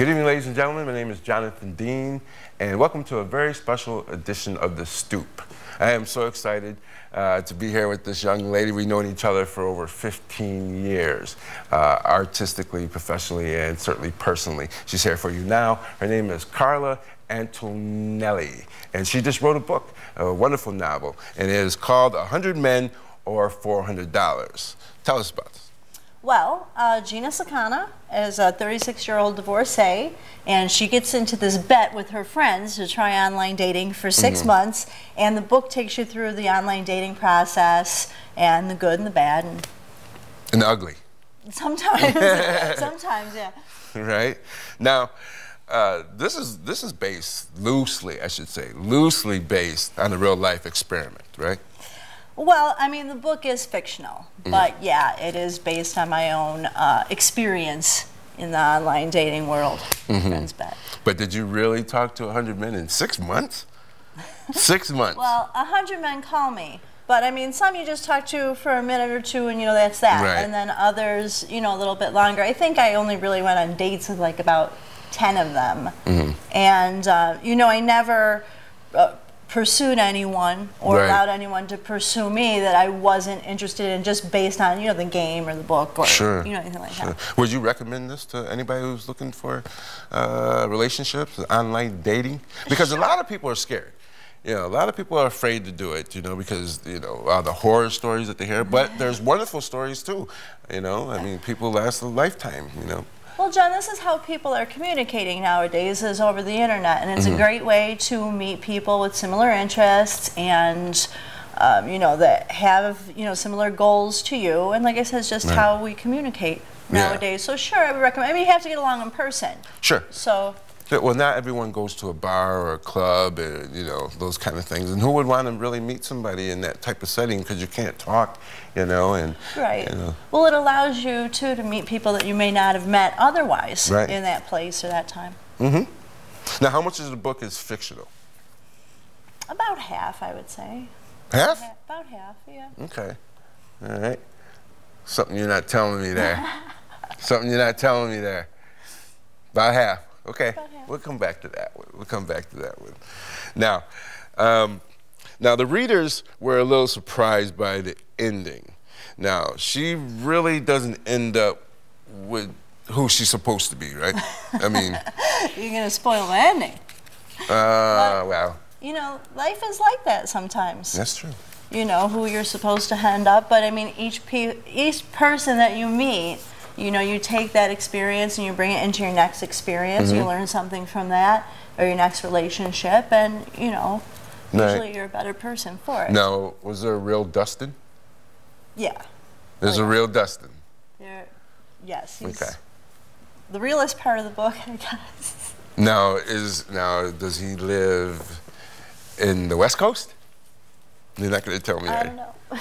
Good evening, ladies and gentlemen. My name is Jonathan Dean, and welcome to a very special edition of The Stoop. I am so excited to be here with this young lady. We've known each other for over 15 years, artistically, professionally, and certainly personally. She's here for you now. Her name is Karla Antelli, and she just wrote a book, a wonderful novel, and it is called 100 Men or $400. Tell us about this. Well, Gina Sakana is a 36-year-old divorcee, and she gets into this bet with her friends to try online dating for 6 months, and the book takes you through the online dating process, and the good and the bad. And the ugly. Sometimes, sometimes, yeah. Right? Now, this is based loosely, I should say, loosely based on a real-life experiment, right? Well, I mean, the book is fictional, but yeah, it is based on my own experience in the online dating world. Friends bet. But did you really talk to 100 men in 6 months? 6 months. Well, 100 men call me, but I mean, some you just talk to for a minute or two, and you know that's that. Right. And then others, you know, a little bit longer. I think I only really went on dates with like about 10 of them, and you know, I never pursued anyone or allowed anyone to pursue me that I wasn't interested in, just based on, you know, the game or the book or you know, anything like that. Would you recommend this to anybody who's looking for relationships, online dating? Because a lot of people are scared. You know, a lot of people are afraid to do it, you know, because, you know, all the horror stories that they hear, but there's wonderful stories too, you know. I mean, people last a lifetime, you know. Well, John, this is how people are communicating nowadays, is over the internet, and it's a great way to meet people with similar interests and, you know, that have, you know, similar goals to you. And like I said, it's just how we communicate nowadays. So sure, I would recommend. I mean, you have to get along in person. Sure. So. Well, not everyone goes to a bar or a club, and, you know, those kind of things. And who would want to really meet somebody in that type of setting, because you can't talk, you know, and right. You know. Well, it allows you too to meet people that you may not have met otherwise in that place or that time. Now, how much of the book is fictional? About half, I would say. Half? About half, yeah. Okay. All right. Something you're not telling me there. Something you're not telling me there. About half. Okay, we'll come back to that one. We'll come back to that one. Now, now the readers were a little surprised by the ending. Now, she really doesn't end up with who she's supposed to be, right? I mean, you're gonna spoil the ending. Well, you know, life is like that sometimes. That's true. You know who you're supposed to end up, but I mean, each person that you meet, you know, you take that experience and you bring it into your next experience. You learn something from that, or your next relationship, and, you know, usually you're a better person for it. Now, was there a real Dustin? Yeah. There's a real Dustin? Yes. He's the realest part of the book, I guess. Now, does he live in the West Coast? You're not going to tell me. I don't know. You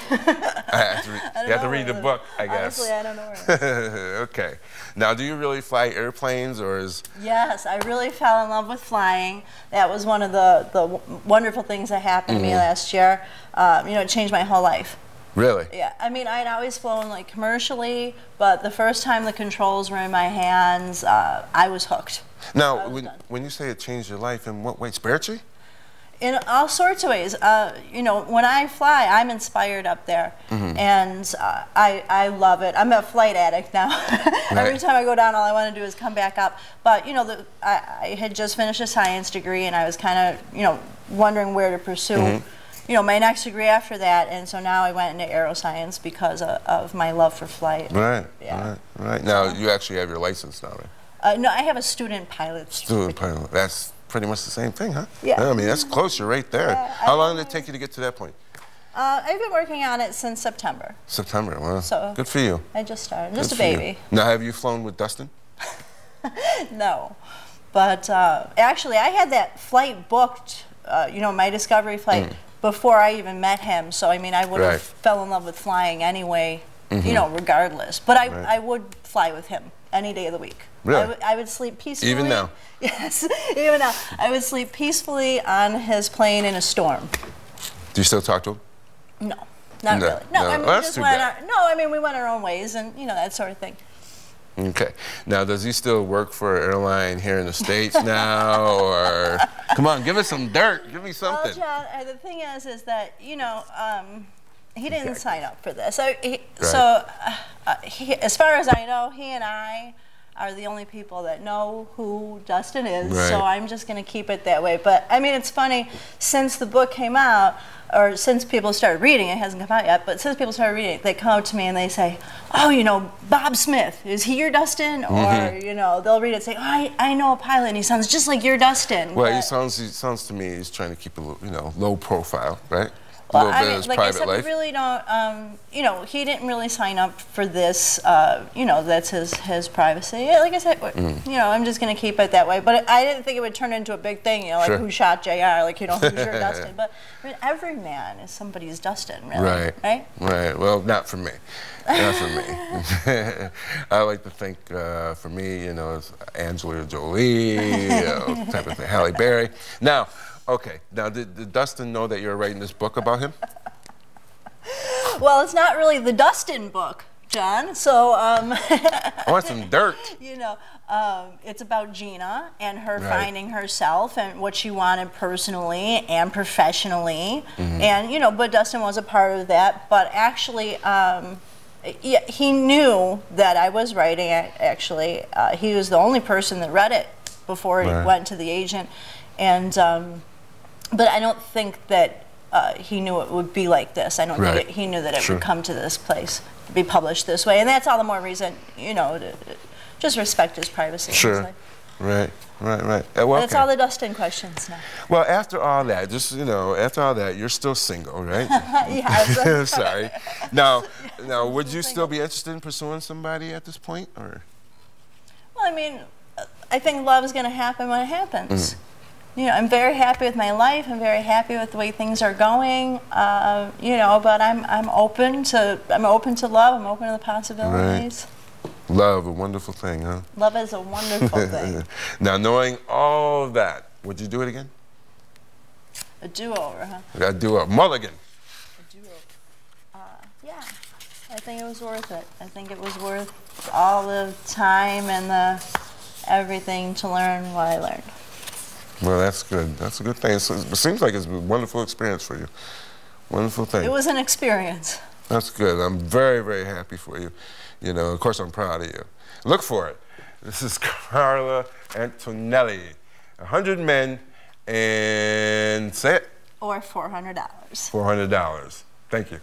have to read the book, I guess. Honestly, I don't know where. Okay. Now, do you really fly airplanes, or is... Yes, I really fell in love with flying. That was one of the wonderful things that happened to me last year. You know, it changed my whole life. Really? Yeah. I mean, I'd always flown, like, commercially, but the first time the controls were in my hands, I was hooked. Now, when you say it changed your life, in what way? Spiritually? In all sorts of ways. You know, when I fly, I'm inspired up there, and I love it. I'm a flight addict now. Every time I go down, all I want to do is come back up. But, you know, I had just finished a science degree, and I was kind of, you know, wondering where to pursue, you know, my next degree after that, and so now I went into aeroscience because of my love for flight. Right, right. Now, you actually have your license now, right? No, I have a student pilot. Student pilot. That's pretty much the same thing, huh? Yeah. I mean, that's close. You're right there. How long did it take you to get to that point? I've been working on it since September. September, well, so good for you. I just started. Just a baby. Now, have you flown with Dustin? No. But actually, I had that flight booked, you know, my Discovery flight, before I even met him. So, I mean, I would have fell in love with flying anyway, you know, regardless. But I would fly with him any day of the week. Really? I would sleep peacefully. Even now? Yes, even now. I would sleep peacefully on his plane in a storm. Do you still talk to him? No, not really. No, I mean, well, that's too bad. no, I mean, we went our own ways and, you know, that sort of thing. Okay. Now, does he still work for an airline here in the States now, or come on, give us some dirt, give me something. Well, John, the thing is that you know he didn't sign up for this. So, as far as I know, he and I are the only people that know who Dustin is. Right. So I'm just going to keep it that way. But I mean, it's funny, since the book came out, or since people started reading it, hasn't come out yet, but since people started reading it, they come up to me and they say, oh, you know, Bob Smith, is he your Dustin? Or, you know, they'll read it and say, oh, I know a pilot and he sounds just like your Dustin. Well, he sounds to me, he's trying to keep a little, you know, low profile, right? Well, I mean, like I said, we really don't, you know, he didn't really sign up for this, you know, that's his privacy. Like I said, you know, I'm just going to keep it that way. But I didn't think it would turn into a big thing, you know, like who shot JR, like, you know, who's your Dustin. But I mean, every man is somebody's Dustin, really. Right. Right? Right. Well, not for me. Not for me. I like to think, for me, you know, it's Angelina Jolie, you know, type of thing, Halle Berry. Now, okay. Now, did Dustin know that you're writing this book about him? Well, it's not really the Dustin book, John. So, I want some dirt. You know, it's about Gina and her finding herself and what she wanted personally and professionally. And, you know, but Dustin was a part of that. But actually, yeah, he knew that I was writing it, actually. He was the only person that read it before it went to the agent. And, but I don't think that he knew it would be like this. I don't think he knew that it would come to this place, to be published this way. And that's all the more reason, you know, to just respect his privacy. Sure. Right. Well, that's all the Dustin questions now. Well, after all that, just, you know, after all that, you're still single, right? Yeah. Sorry. Now, would you still be interested in pursuing somebody at this point, or? Well, I mean, I think love is going to happen when it happens. You know, I'm very happy with my life. I'm very happy with the way things are going. You know, but I'm open to love. I'm open to the possibilities. Love, a wonderful thing, huh? Love is a wonderful thing. Now, knowing all of that, would you do it again? A do-over, huh? A do-over, mulligan. A do-over. Yeah, I think it was worth it. I think it was worth all the time and the everything to learn what I learned. Well, that's good. That's a good thing. It seems like it's a wonderful experience for you. Wonderful thing. It was an experience. That's good. I'm very, very happy for you. You know, of course, I'm proud of you. Look for it. This is Karla Antelli. 100 Men and say it. Or $400. $400. Thank you.